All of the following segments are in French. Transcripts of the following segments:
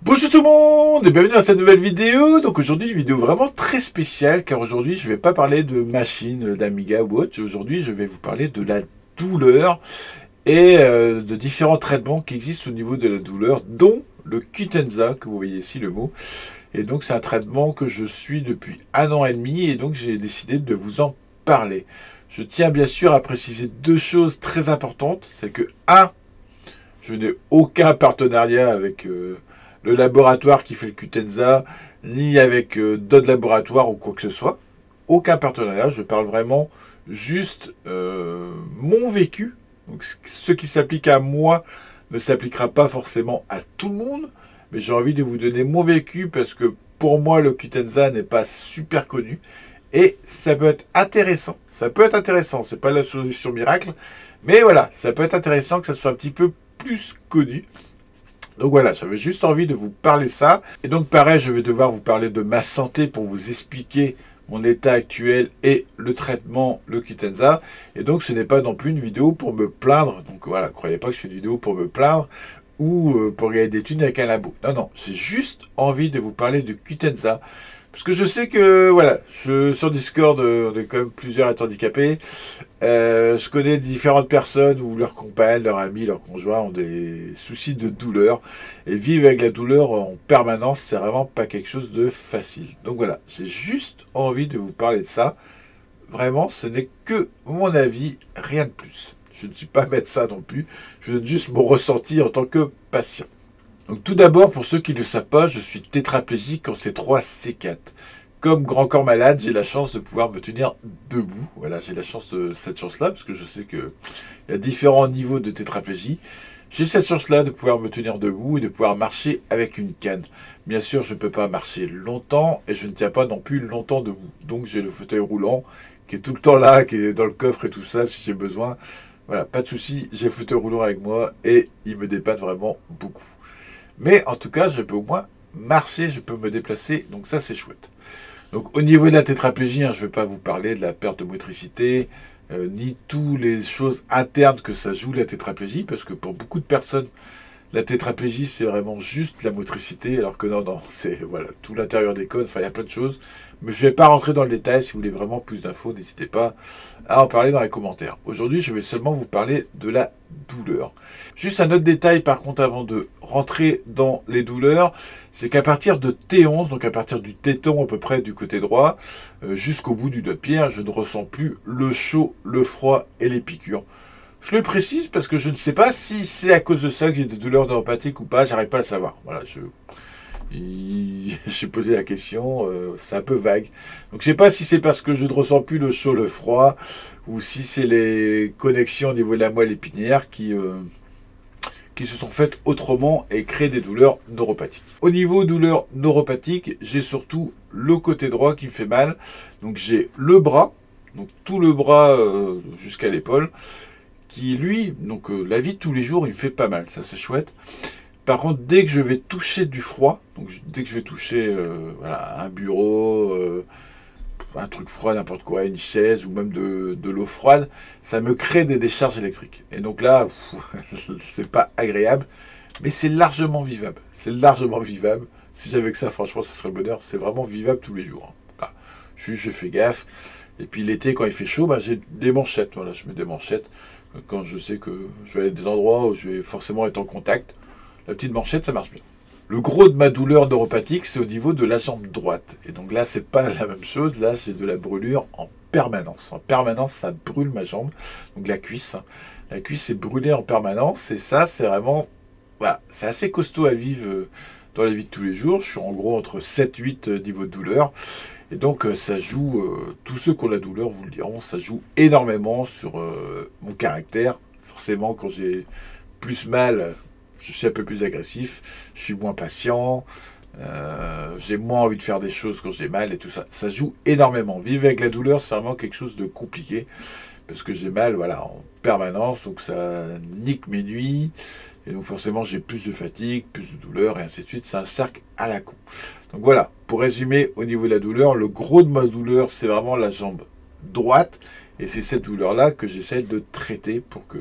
Bonjour tout le monde et bienvenue dans cette nouvelle vidéo. Donc aujourd'hui une vidéo vraiment très spéciale car aujourd'hui je ne vais pas parler de machines, d'Amiga ou autre. Aujourd'hui je vais vous parler de la douleur et de différents traitements qui existent au niveau de la douleur, dont le Qutenza, que vous voyez ici le mot. Et donc c'est un traitement que je suis depuis 1 an et demi et donc j'ai décidé de vous en parler. Je tiens bien sûr à préciser deux choses très importantes. C'est que je n'ai aucun partenariat avec le laboratoire qui fait le Qutenza, ni avec d'autres laboratoires ou quoi que ce soit. Aucun partenariat, je parle vraiment juste mon vécu. Donc, ce qui s'applique à moi ne s'appliquera pas forcément à tout le monde, mais j'ai envie de vous donner mon vécu parce que pour moi, le Qutenza n'est pas super connu et ça peut être intéressant. Ça peut être intéressant, c'est pas la solution miracle, mais voilà, ça peut être intéressant que ça soit un petit peu plus connu. Donc voilà, j'avais juste envie de vous parler ça. Et donc pareil, je vais devoir vous parler de ma santé pour vous expliquer mon état actuel et le traitement, le Qutenza. Et donc ce n'est pas non plus une vidéo pour me plaindre. Donc voilà, croyez pas que je fais une vidéo pour me plaindre ou pour gagner des thunes avec un labo. Non, non, j'ai juste envie de vous parler de Qutenza. Parce que je sais que, voilà, sur Discord, on est quand même plusieurs à être handicapés. Je connais différentes personnes où leurs compagnes, leurs amis, leurs conjoints ont des soucis de douleur. Et vivre avec la douleur en permanence, c'est vraiment pas quelque chose de facile. Donc voilà, j'ai juste envie de vous parler de ça. Vraiment, ce n'est que mon avis, rien de plus. Je ne suis pas médecin non plus. Je donne juste mon ressenti en tant que patient. Donc tout d'abord, pour ceux qui ne le savent pas, je suis tétraplégique en C3, C4. Comme grand corps malade, j'ai la chance de pouvoir me tenir debout. Voilà, j'ai cette chance-là, parce que je sais qu'il y a différents niveaux de tétraplégie. J'ai cette chance-là de pouvoir me tenir debout et de pouvoir marcher avec une canne. Bien sûr, je ne peux pas marcher longtemps et je ne tiens pas non plus longtemps debout. Donc j'ai le fauteuil roulant qui est tout le temps là, qui est dans le coffre et tout ça, si j'ai besoin. Voilà, pas de souci, j'ai le fauteuil roulant avec moi et il me dépanne vraiment beaucoup. Mais en tout cas, je peux au moins marcher, je peux me déplacer, donc ça c'est chouette. Donc au niveau de la tétraplégie, je ne vais pas vous parler de la perte de motricité, ni toutes les choses internes que ça joue la tétraplégie, parce que pour beaucoup de personnes, la tétraplégie c'est vraiment juste la motricité, alors que non, c'est voilà, tout l'intérieur des cônes, enfin il y a plein de choses. Mais je ne vais pas rentrer dans le détail, si vous voulez vraiment plus d'infos, n'hésitez pas à en parler dans les commentaires. Aujourd'hui, je vais seulement vous parler de la douleur. Juste un autre détail par contre avant de rentrer dans les douleurs, c'est qu'à partir de T11, donc à partir du téton à peu près du côté droit, jusqu'au bout du doigt de pied, je ne ressens plus le chaud, le froid et les piqûres. Je le précise parce que je ne sais pas si c'est à cause de ça que j'ai des douleurs neuropathiques ou pas, j'arrive pas à le savoir. Voilà, j'ai posé la question, c'est un peu vague. Donc je sais pas si c'est parce que je ne ressens plus le chaud, le froid, ou si c'est les connexions au niveau de la moelle épinière qui se sont faites autrement et créent des douleurs neuropathiques. Au niveau douleurs neuropathiques, j'ai surtout le côté droit qui me fait mal. Donc j'ai le bras, donc tout le bras jusqu'à l'épaule, qui lui, donc la vie de tous les jours, il me fait pas mal, ça c'est chouette. Par contre, dès que je vais toucher du froid, donc dès que je vais toucher voilà, un bureau, un truc froid, n'importe quoi, une chaise ou même de l'eau froide, ça me crée des décharges électriques. Et donc là, c'est pas agréable, mais c'est largement vivable. C'est largement vivable. Si j'avais que ça, franchement, ça serait le bonheur. C'est vraiment vivable tous les jours. Voilà. Juste, je fais gaffe. Et puis l'été, quand il fait chaud, j'ai des manchettes. Voilà, je mets des manchettes quand je sais que je vais à des endroits où je vais forcément être en contact. La petite manchette, ça marche bien. Le gros de ma douleur neuropathique, c'est au niveau de la jambe droite. Et donc là, c'est pas la même chose. Là, j'ai de la brûlure en permanence. En permanence, ça brûle ma jambe. Donc la cuisse. La cuisse est brûlée en permanence. Et ça, c'est vraiment... Voilà, c'est assez costaud à vivre dans la vie de tous les jours. Je suis en gros entre 7-8 niveaux de douleur. Et donc, ça joue... tous ceux qui ont la douleur vous le diront, ça joue énormément sur mon caractère. Forcément, quand j'ai plus mal... Je suis un peu plus agressif, je suis moins patient, j'ai moins envie de faire des choses quand j'ai mal et tout ça. Ça joue énormément. Vivre avec la douleur, c'est vraiment quelque chose de compliqué. Parce que j'ai mal voilà, en permanence, donc ça nique mes nuits. Et donc forcément, j'ai plus de fatigue, plus de douleur, et ainsi de suite. C'est un cercle à la con. Donc voilà, pour résumer, au niveau de la douleur, le gros de ma douleur, c'est vraiment la jambe droite. Et c'est cette douleur-là que j'essaie de traiter pour que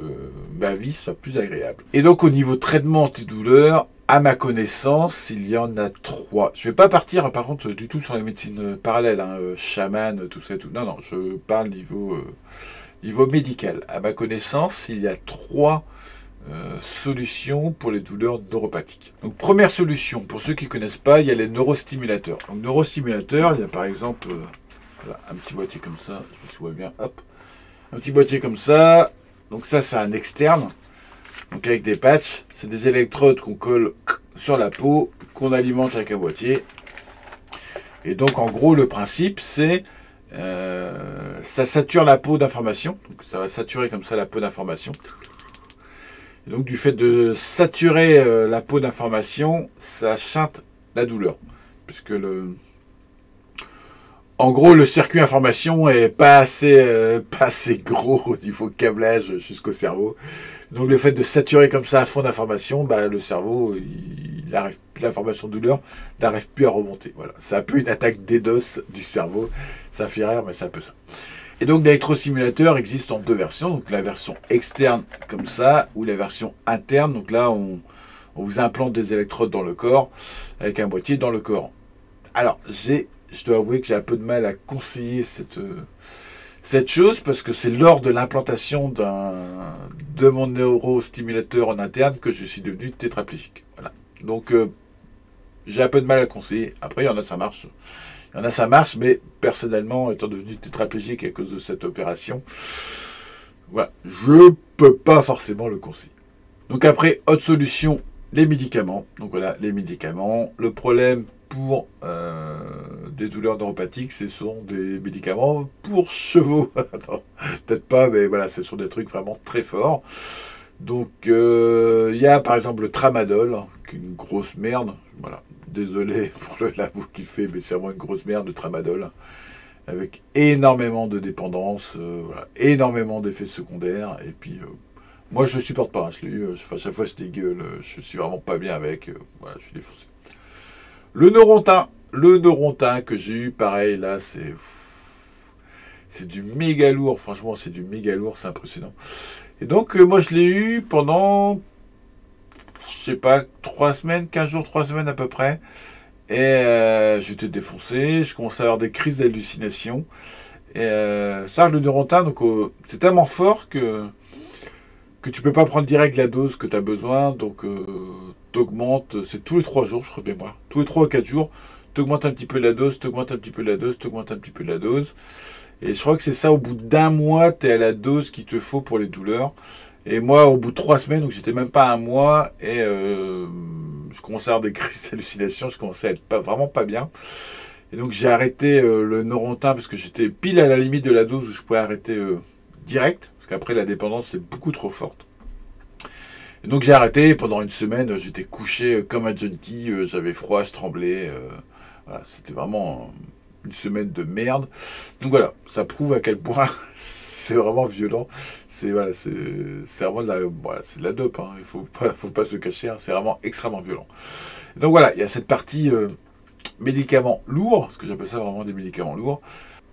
ma vie soit plus agréable. Et donc au niveau traitement antidouleur, À ma connaissance, il y en a 3. Je vais pas partir, par contre, du tout sur les médecines parallèles, hein, chaman, tout ça, tout. Non, non, je parle niveau médical. À ma connaissance, il y a 3 solutions pour les douleurs neuropathiques. Donc, première solution, pour ceux qui ne connaissent pas, il y a les neurostimulateurs. Donc, neurostimulateurs, il y a par exemple voilà, un petit boîtier comme ça, je me souviens bien, hop, un petit boîtier comme ça. Donc ça, c'est un externe. Donc avec des patchs, c'est des électrodes qu'on colle sur la peau, qu'on alimente avec un boîtier. Et donc en gros, le principe, c'est ça sature la peau d'informations. Donc ça va saturer comme ça la peau d'informations. Et donc du fait de saturer la peau d'informations, ça chante la douleur. Puisque en gros, le circuit information est pas assez gros au niveau câblage jusqu'au cerveau. Donc le fait de saturer comme ça à fond d'informations, bah, le cerveau, l'information de douleur n'arrive plus à remonter. Voilà, c'est un peu une attaque DDoS du cerveau. Ça fait rire, mais c'est un peu ça. Et donc l'électrosimulateur existe en 2 versions. Donc la version externe comme ça, ou la version interne. Donc là, on vous implante des électrodes dans le corps, avec un boîtier dans le corps. Alors, je dois avouer que j'ai un peu de mal à conseiller cette chose, parce que c'est lors de l'implantation de mon neurostimulateur en interne que je suis devenu tétraplégique. Voilà. Donc, j'ai un peu de mal à conseiller. Après, il y en a, ça marche. Il y en a, ça marche, mais personnellement, étant devenu tétraplégique à cause de cette opération, voilà, je peux pas forcément le conseiller. Donc après, autre solution, les médicaments. Donc voilà, les médicaments. Le problème pour des douleurs neuropathiques, ce sont des médicaments pour chevaux. Non, peut-être pas, mais voilà, ce sont des trucs vraiment très forts. Donc, il y a par exemple le tramadol, qui est une grosse merde. Voilà, désolé pour la boue qu'il fait, mais c'est vraiment une grosse merde, le tramadol. Avec énormément de dépendance, voilà, énormément d'effets secondaires. Et puis, moi, je ne supporte pas. Hein, je l'ai eu, à chaque fois, je dégueule. Je suis vraiment pas bien avec. Voilà, je suis défoncé. Le Neurontin que j'ai eu, pareil, là, c'est du méga lourd. Franchement, c'est du méga lourd, c'est impressionnant. Et donc, moi, je l'ai eu pendant, je sais pas, 3 semaines, 15 jours, 3 semaines à peu près. Et j'étais défoncé, je commençais à avoir des crises d'hallucination. Et ça, le Neurontin, donc, c'est tellement fort que tu peux pas prendre direct la dose que tu as besoin. Donc, t'augmentes, c'est tous les 3 jours, je crois de mémoire. Tous les 3 ou 4 jours, t'augmentes un petit peu la dose, t'augmentes un petit peu la dose, t'augmentes un petit peu la dose. Et je crois que c'est ça, au bout d'1 mois, tu es à la dose qu'il te faut pour les douleurs. Et moi, au bout de 3 semaines, donc j'étais même pas à 1 mois, et je commençais à avoir des crises d'hallucination, je commençais à être vraiment pas bien. Et donc j'ai arrêté le Neurontin parce que j'étais pile à la limite de la dose où je pouvais arrêter direct, parce qu'après la dépendance c'est beaucoup trop forte. Et donc j'ai arrêté, pendant 1 semaine, j'étais couché comme un junkie, j'avais froid, je tremblais, voilà, c'était vraiment une semaine de merde. Donc voilà, ça prouve à quel point c'est vraiment violent. C'est voilà, c'est vraiment de la, voilà, c'est de la dope. Hein. Il faut pas se cacher. Hein. C'est vraiment extrêmement violent. Et donc voilà, il y a cette partie médicaments lourds, parce que j'appelle ça vraiment des médicaments lourds.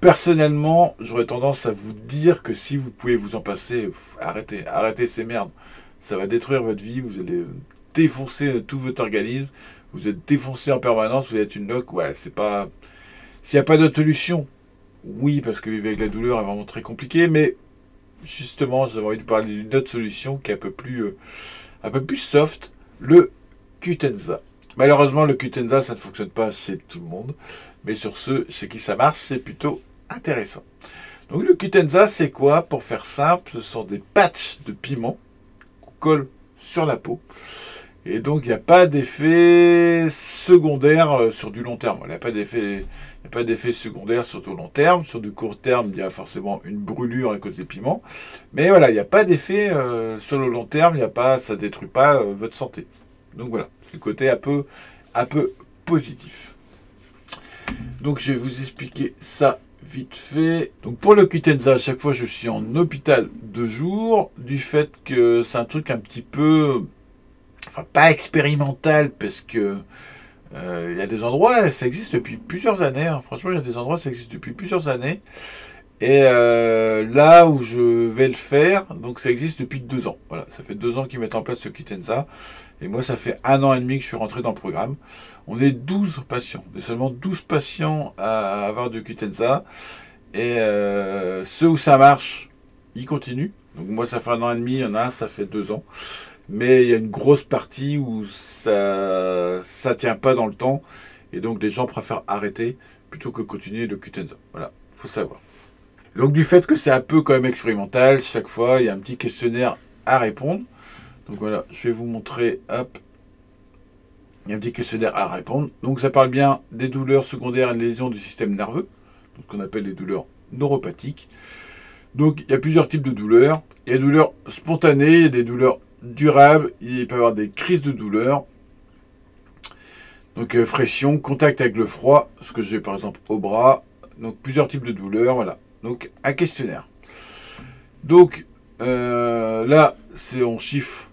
Personnellement, j'aurais tendance à vous dire que si vous pouvez vous en passer, arrêtez ces merdes. Ça va détruire votre vie. Vous allez défoncer tout votre organisme. Vous êtes défoncé en permanence. Vous êtes une loque. Ouais, c'est pas. S'il n'y a pas d'autre solution, oui, parce que vivre avec la douleur est vraiment très compliqué, mais justement, j'avais envie de parler d'une autre solution qui est un peu plus soft, le Qutenza. Malheureusement, le Qutenza, ça ne fonctionne pas chez tout le monde, mais sur ceux chez qui ça marche, c'est plutôt intéressant. Donc le Qutenza, c'est quoi? Pour faire simple, ce sont des patchs de piment qu'on colle sur la peau. Et donc, il n'y a pas d'effet secondaire sur du long terme. Il n'y a pas d'effet secondaire sur du long terme. Sur du court terme, il y a forcément une brûlure à cause des piments. Mais voilà, il n'y a pas d'effet sur le long terme. Ça ne détruit pas votre santé. Donc voilà, c'est le côté un peu positif. Donc, je vais vous expliquer ça vite fait. Donc, pour le Qutenza, à chaque fois, je suis en hôpital 2 jours. Du fait que c'est un truc un petit peu... Enfin, pas expérimental, parce que il y a des endroits, ça existe depuis plusieurs années. Hein. Franchement, il y a des endroits, ça existe depuis plusieurs années. Et là où je vais le faire, donc ça existe depuis 2 ans. Voilà, ça fait 2 ans qu'ils mettent en place ce Quitenza. Et moi, ça fait 1 an et demi que je suis rentré dans le programme. On est 12 patients. On est seulement 12 patients à avoir du Quitenza. Et ceux où ça marche, ils continuent. Donc moi, ça fait 1 an et demi. Il y en a, ça fait 2 ans. Mais il y a une grosse partie où ça tient pas dans le temps. Et donc, les gens préfèrent arrêter plutôt que continuer le Quitenza. Voilà, faut savoir. Donc du fait que c'est un peu quand même expérimental, chaque fois il y a un petit questionnaire à répondre. Donc voilà, je vais vous montrer, hop, il y a un petit questionnaire à répondre. Donc ça parle bien des douleurs secondaires à une lésion du système nerveux, donc ce qu'on appelle les douleurs neuropathiques. Donc il y a plusieurs types de douleurs. Il y a des douleurs spontanées, il y a des douleurs durables, il peut y avoir des crises de douleur. Donc pression, contact avec le froid, ce que j'ai par exemple au bras. Donc plusieurs types de douleurs, voilà. Donc, un questionnaire. Donc, là, c'est en chiffres.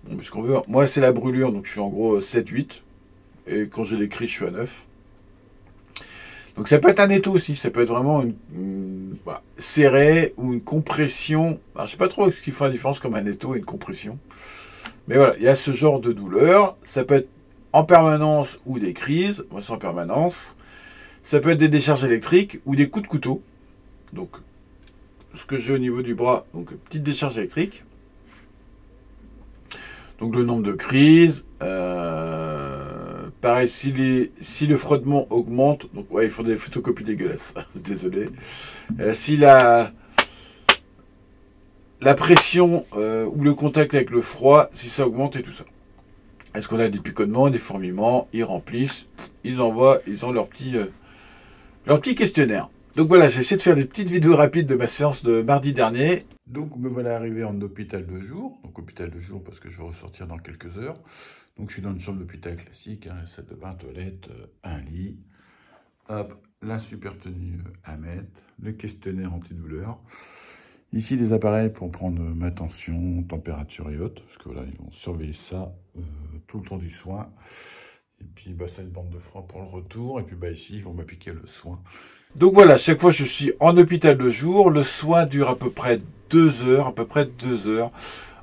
Bon, ce qu'on veut. Moi, c'est la brûlure, donc je suis en gros 7-8. Et quand j'ai l'écrit, je suis à 9. Donc, ça peut être un étau aussi. Ça peut être vraiment voilà, serré ou une compression. Alors, je sais pas trop ce qui fait la différence comme un étau et une compression. Mais voilà, il y a ce genre de douleur. Ça peut être en permanence ou des crises. Moi, c'est en permanence. Ça peut être des décharges électriques ou des coups de couteau. Donc, ce que j'ai au niveau du bras, donc petite décharge électrique. Donc, le nombre de crises. Pareil, si le frottement augmente, donc ouais, il faut des photocopies dégueulasses. Désolé. Si la pression ou le contact avec le froid, si ça augmente et tout ça. Est-ce qu'on a des picotements, des fourmillements? Ils remplissent, ils envoient, ils ont leur petit questionnaire. Donc voilà, j'ai essayé de faire des petites vidéos rapides de ma séance de mardi dernier. Donc me voilà arrivé en hôpital de jour. Donc hôpital de jour parce que je vais ressortir dans quelques heures. Donc je suis dans une chambre d'hôpital classique, hein, salle de bain, toilette, un lit. Hop, la super tenue à mettre, le questionnaire antidouleur. Ici des appareils pour prendre ma tension, température et autres. Parce que voilà, ils vont surveiller ça tout le temps du soin. Et puis, bah, ça, une bande de frein pour le retour. Et puis, bah, ici, ils vont m'appliquer le soin. Donc voilà, chaque fois, je suis en hôpital de jour. Le soin dure à peu près 2 heures. À peu près 2 heures.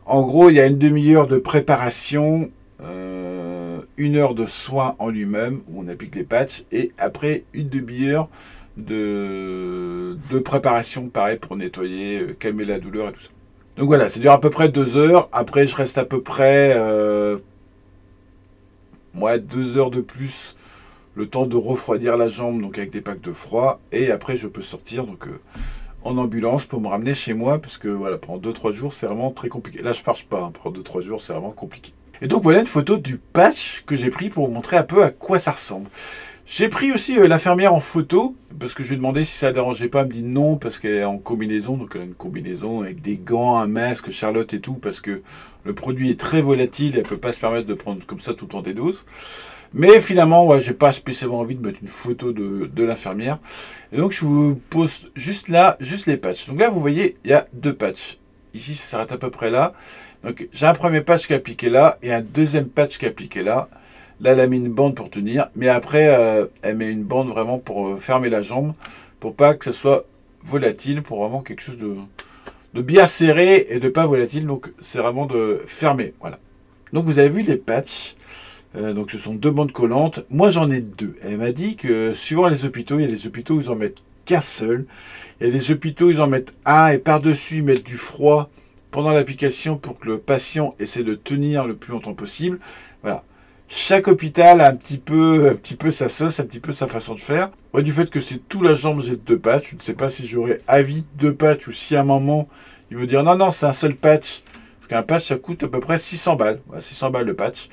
En gros, il y a une demi-heure de préparation. 1 heure de soin en lui-même, où on applique les patchs. Et après, une demi-heure de préparation, pareil, pour nettoyer, calmer la douleur et tout ça. Donc voilà, ça dure à peu près 2 heures. Après, je reste à peu près... 2 heures de plus, le temps de refroidir la jambe, donc avec des packs de froid, et après je peux sortir donc en ambulance pour me ramener chez moi, parce que voilà, pendant 2-3 jours c'est vraiment très compliqué. Là je marche pas, hein, pendant 2-3 jours c'est vraiment compliqué. Et donc voilà une photo du patch que j'ai pris pour vous montrer un peu à quoi ça ressemble. J'ai pris aussi l'infirmière en photo, parce que je lui ai demandé si ça ne dérangeait pas, elle me dit non, parce qu'elle est en combinaison, donc elle a une combinaison avec des gants, un masque, Charlotte et tout, parce que le produit est très volatile, et elle ne peut pas se permettre de prendre comme ça tout le temps des doses. Mais finalement, ouais, j'ai pas spécialement envie de mettre une photo de l'infirmière. Et donc je vous pose juste là, juste les patchs. Donc là, vous voyez, il y a 2 patchs. Ici, ça s'arrête à peu près là. Donc j'ai un premier patch qui est appliqué là, et un deuxième patch qui est appliqué là. Là, elle a mis une bande pour tenir, mais après, elle met une bande vraiment pour fermer la jambe, pour pas que ça soit volatile, pour vraiment quelque chose de bien serré et de pas volatile. Donc, c'est vraiment de fermer, voilà. Donc, vous avez vu les patchs. Donc, ce sont 2 bandes collantes. Moi, j'en ai 2. Elle m'a dit que, suivant les hôpitaux, il y a des hôpitaux où ils en mettent qu'un seul. Il y a des hôpitaux où ils en mettent un, et par-dessus, ils mettent du froid pendant l'application pour que le patient essaie de tenir le plus longtemps possible. Voilà. Chaque hôpital a un petit peu sa sauce, un petit peu sa façon de faire. Moi, du fait que c'est tout la jambe, j'ai 2 patchs. Je ne sais pas si j'aurais avis de 2 patchs ou si à un moment, ils vont dire non, c'est un seul patch. Parce qu'un patch, ça coûte à peu près 600 balles. Voilà, 600 balles le patch.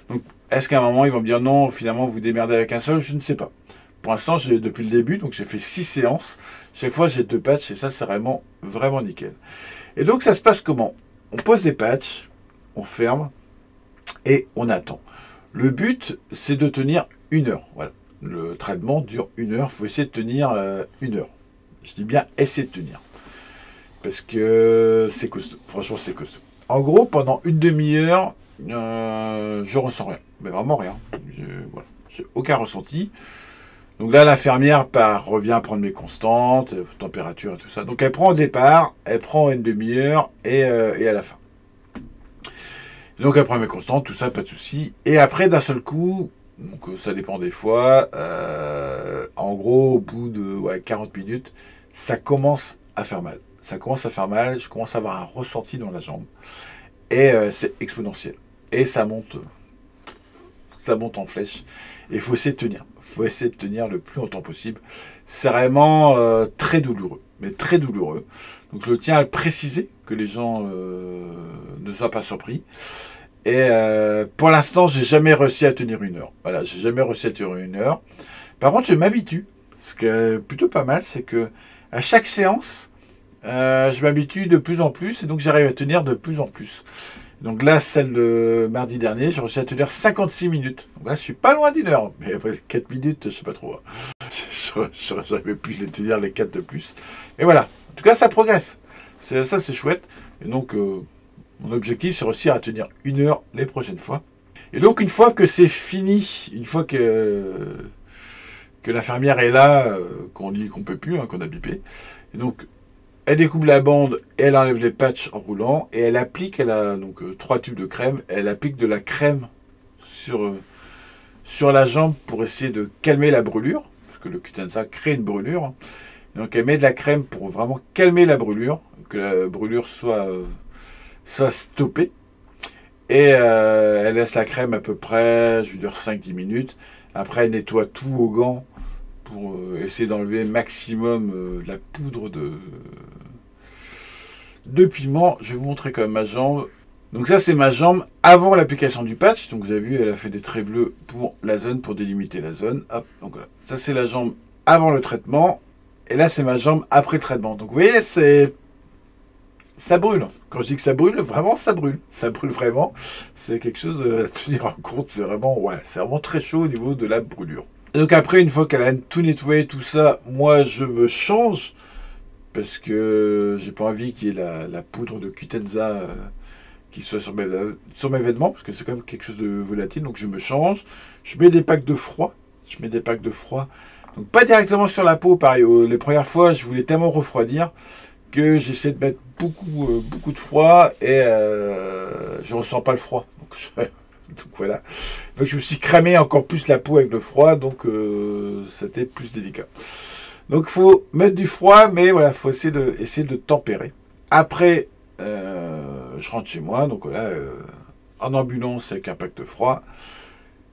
Donc, est-ce qu'à un moment, ils vont me dire non, finalement, vous démerdez avec un seul? Je ne sais pas. Pour l'instant, j'ai depuis le début, donc j'ai fait 6 séances. Chaque fois, j'ai 2 patchs et ça, c'est vraiment, vraiment nickel. Et donc, ça se passe comment? On pose des patchs, on ferme et on attend. Le but, c'est de tenir 1 heure. Voilà. Le traitement dure 1 heure. Il faut essayer de tenir 1 heure. Je dis bien essayer de tenir. Parce que c'est costaud. Franchement, c'est costaud. En gros, pendant une demi-heure, je ressens rien. Mais vraiment rien. Voilà. J'ai aucun ressenti. Donc là, l'infirmière revient prendre mes constantes, température et tout ça. Donc elle prend au départ, elle prend une demi-heure et à la fin. Donc elle prend mes constantes, tout ça, pas de souci. Et après, d'un seul coup, donc ça dépend des fois, en gros, au bout de 40 minutes, ça commence à faire mal. Ça commence à faire mal, je commence à avoir un ressenti dans la jambe. Et c'est exponentiel. Et ça monte en flèche. Et il faut essayer de tenir. Il faut essayer de tenir le plus longtemps possible. C'est vraiment très douloureux. Mais très douloureux. Donc je tiens à le préciser, que les gens ne soient pas surpris. Et pour l'instant, j'ai jamais réussi à tenir 1 heure. Voilà, j'ai jamais réussi à tenir 1 heure. Par contre, je m'habitue. Ce qui est plutôt pas mal, c'est que à chaque séance, je m'habitue de plus en plus. Et donc j'arrive à tenir de plus en plus. Donc là, celle de mardi dernier, j'ai réussi à tenir 56 minutes. Donc là, je suis pas loin d'1 heure. Mais après 4 minutes, je sais pas trop. J'avais pu les tenir les 4 de plus. Et voilà. En tout cas, ça progresse. Ça, c'est chouette. Et donc, mon objectif, c'est réussir à tenir 1 heure les prochaines fois. Et donc, une fois que c'est fini, une fois que l'infirmière est là, qu'on dit qu'on peut plus, qu'on a bipé. Et donc, elle découpe la bande, et elle enlève les patchs en roulant, et elle applique, elle a donc 3 tubes de crème, elle applique de la crème sur la jambe pour essayer de calmer la brûlure, parce que le Cutenza crée une brûlure. Donc elle met de la crème pour vraiment calmer la brûlure, que la brûlure soit stoppée. Et elle laisse la crème à peu près, je veux dire 5-10 minutes. Après elle nettoie tout au gant pour essayer d'enlever maximum la poudre de piment. Je vais vous montrer quand même ma jambe. Donc ça, c'est ma jambe avant l'application du patch. Donc vous avez vu, elle a fait des traits bleus pour la zone, pour délimiter la zone. Hop, donc voilà. Ça, c'est la jambe avant le traitement. Et là, c'est ma jambe après le traitement. Donc vous voyez, ça brûle. Quand je dis que ça brûle, vraiment, ça brûle. Ça brûle vraiment. C'est quelque chose à tenir en compte. C'est vraiment très chaud au niveau de la brûlure. Et donc après, une fois qu'elle a tout nettoyé, tout ça, moi, je me change. Parce que j'ai pas envie qu'il y ait la poudre de Cutenza qui soit sur mes vêtements. Parce que c'est quand même quelque chose de volatile. Donc je me change. Je mets des packs de froid. Donc pas directement sur la peau. Pareil, les premières fois, je voulais tellement refroidir que j'essaie de mettre beaucoup de froid et je ressens pas le froid. Donc voilà. Donc je me suis cramé encore plus la peau avec le froid, donc c'était plus délicat. Donc il faut mettre du froid, mais voilà, faut essayer de tempérer. Après, je rentre chez moi, donc là, en ambulance avec un pack de froid.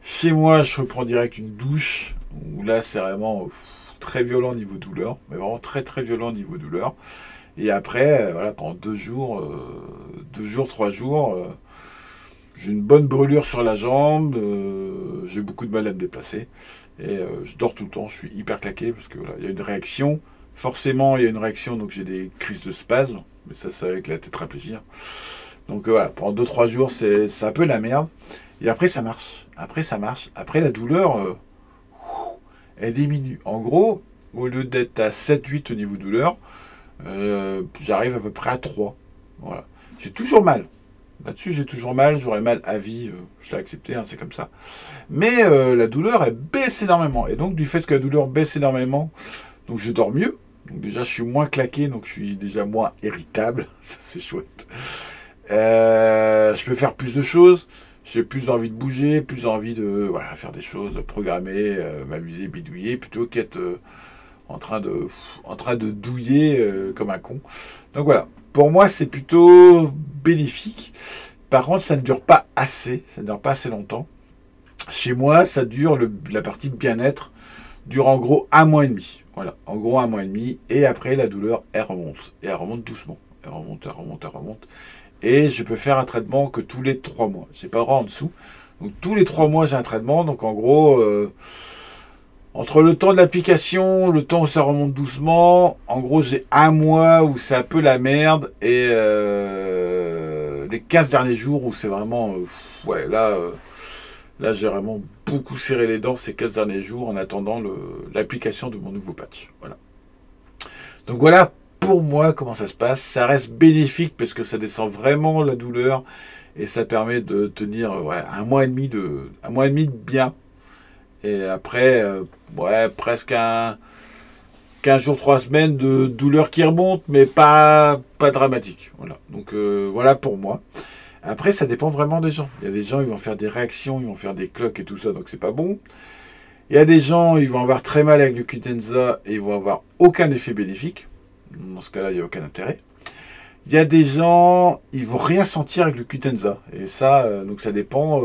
Chez moi, je reprends direct une douche, où là c'est vraiment très violent niveau douleur, mais vraiment très très violent niveau douleur. Et après, voilà, pendant 2 jours, 3 jours, j'ai une bonne brûlure sur la jambe, j'ai beaucoup de mal à me déplacer, et je dors tout le temps, je suis hyper claqué, parce que voilà, il y a une réaction, forcément il y a une réaction, donc j'ai des crises de spasme, mais ça c'est avec la tétraplégie. Donc voilà, pendant 2-3 jours, c'est un peu la merde, et après ça marche, après la douleur, elle diminue. En gros, au lieu d'être à 7-8 au niveau douleur, j'arrive à peu près à 3. Voilà. J'ai toujours mal. Là-dessus, j'ai toujours mal. J'aurais mal à vie. Je l'ai accepté, c'est comme ça. Mais la douleur, elle baisse énormément. Et donc, du fait que la douleur baisse énormément, donc je dors mieux. Donc déjà, je suis moins claqué. Donc, je suis déjà moins irritable. Ça, c'est chouette. Je peux faire plus de choses. J'ai plus envie de bouger, plus envie de faire des choses, programmer, m'amuser, bidouiller, plutôt qu'être en train de douiller comme un con. Donc voilà, pour moi c'est plutôt bénéfique. Par contre, ça ne dure pas assez, longtemps. Chez moi, ça dure, la partie de bien-être dure en gros 1 mois et demi. Voilà, en gros 1 mois et demi. Et après, la douleur, elle remonte. Et elle remonte doucement. Elle remonte. Et je peux faire un traitement que tous les 3 mois. J'ai pas le droit en dessous. Donc tous les 3 mois, j'ai un traitement. Donc en gros, entre le temps de l'application, le temps où ça remonte doucement, en gros, j'ai 1 mois où c'est un peu la merde. Et les 15 derniers jours où c'est vraiment... là, j'ai vraiment beaucoup serré les dents ces 15 derniers jours en attendant l'application de mon nouveau patch. Voilà. Donc voilà, pour moi, comment ça se passe. Ça reste bénéfique parce que ça descend vraiment la douleur et ça permet de tenir 1 mois et demi de bien. Et après, ouais, presque 15 jours, 3 semaines de douleur qui remonte, mais pas dramatique. Voilà. Donc voilà pour moi. Après, ça dépend vraiment des gens. Il y a des gens, ils vont faire des réactions, ils vont faire des cloques et tout ça, donc c'est pas bon. Il y a des gens, ils vont avoir très mal avec le Qutenza et ils vont avoir aucun effet bénéfique. Dans ce cas-là, il n'y a aucun intérêt. Il y a des gens, ils vont rien sentir avec le Qutenza. Et ça, donc ça dépend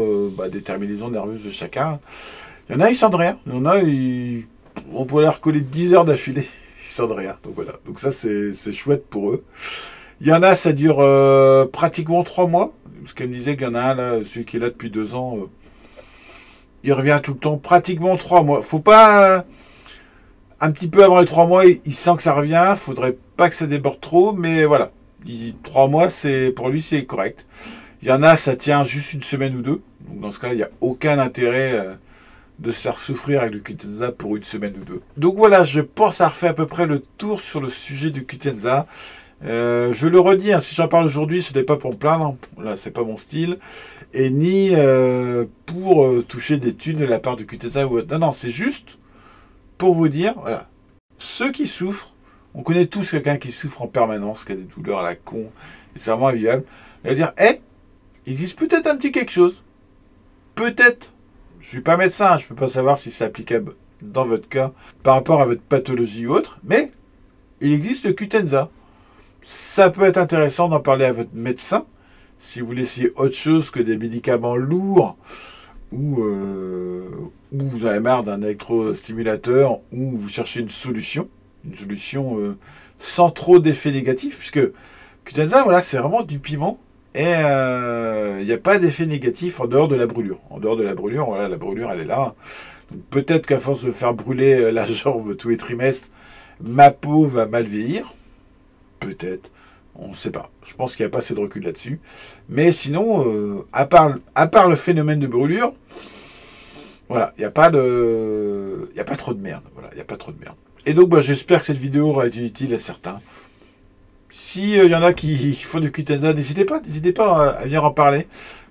des terminaisons nerveuses de chacun. Il y en a, ils sentent rien. Il y en a, on pourrait leur coller 10 heures d'affilée. Ils sentent rien. Donc voilà. Donc ça, c'est chouette pour eux. Il y en a, ça dure pratiquement 3 mois. Parce qu'elle me disait qu'il y en a un, là, celui qui est là depuis 2 ans, il revient tout le temps, pratiquement 3 mois. Faut pas... un petit peu avant les 3 mois, il sent que ça revient. Faudrait pas que ça déborde trop, mais voilà. 3 mois, pour lui, c'est correct. Il y en a, ça tient juste une semaine ou deux. Donc dans ce cas-là, il n'y a aucun intérêt de se faire souffrir avec le Qutenza pour une semaine ou deux. Donc voilà, je pense avoir fait à peu près le tour sur le sujet du Qutenza. Je le redis, hein, si j'en parle aujourd'hui, ce n'est pas pour me plaindre, là c'est pas mon style, et ni pour toucher des thunes de la part du Qutenza ou autre. Non, non, c'est juste pour vous dire, voilà, ceux qui souffrent, on connaît tous quelqu'un qui souffre en permanence, qui a des douleurs à la con, et c'est vraiment invivable, il va dire, il existe peut-être un petit quelque chose, peut-être, je suis pas médecin, je peux pas savoir si c'est applicable dans votre cas, par rapport à votre pathologie ou autre, mais il existe le Qutenza. Ça peut être intéressant d'en parler à votre médecin si vous voulez essayer autre chose que des médicaments lourds ou vous avez marre d'un électrostimulateur ou vous cherchez une solution sans trop d'effets négatifs, puisque Qutenza, voilà, c'est vraiment du piment et il n'y a pas d'effet négatif en dehors de la brûlure. En dehors de la brûlure, voilà, la brûlure elle est là. Donc peut-être qu'à force de faire brûler la jambe tous les trimestres, ma peau va mal vieillir. Peut-être, on ne sait pas. Je pense qu'il n'y a pas assez de recul là-dessus. Mais sinon, à part le phénomène de brûlure, voilà, il n'y a pas trop de merde. Voilà, il n'y a pas trop de merde. Et donc, j'espère que cette vidéo aura été utile à certains. Si y en a qui font du Qutenza, n'hésitez pas à venir en parler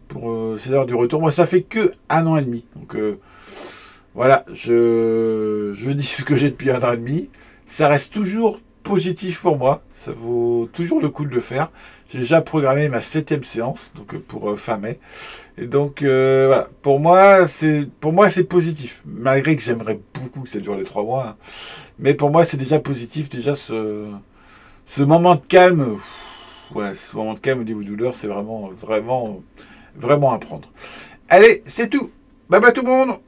pour c'est l'heure du retour. Moi, ça fait que 1 an et demi. Donc voilà, je dis ce que j'ai depuis 1 an et demi. Ça reste toujours positif pour moi, ça vaut toujours le coup de le faire. J'ai déjà programmé ma 7e séance, donc pour fin mai. Et donc voilà, pour moi c'est positif, malgré que j'aimerais beaucoup que ça dure les 3 mois. Hein. Mais pour moi c'est déjà positif, déjà ce moment de calme. Ouais, ce moment de calme au niveau de douleur, c'est vraiment à prendre. Allez, c'est tout. Bye bye tout le monde.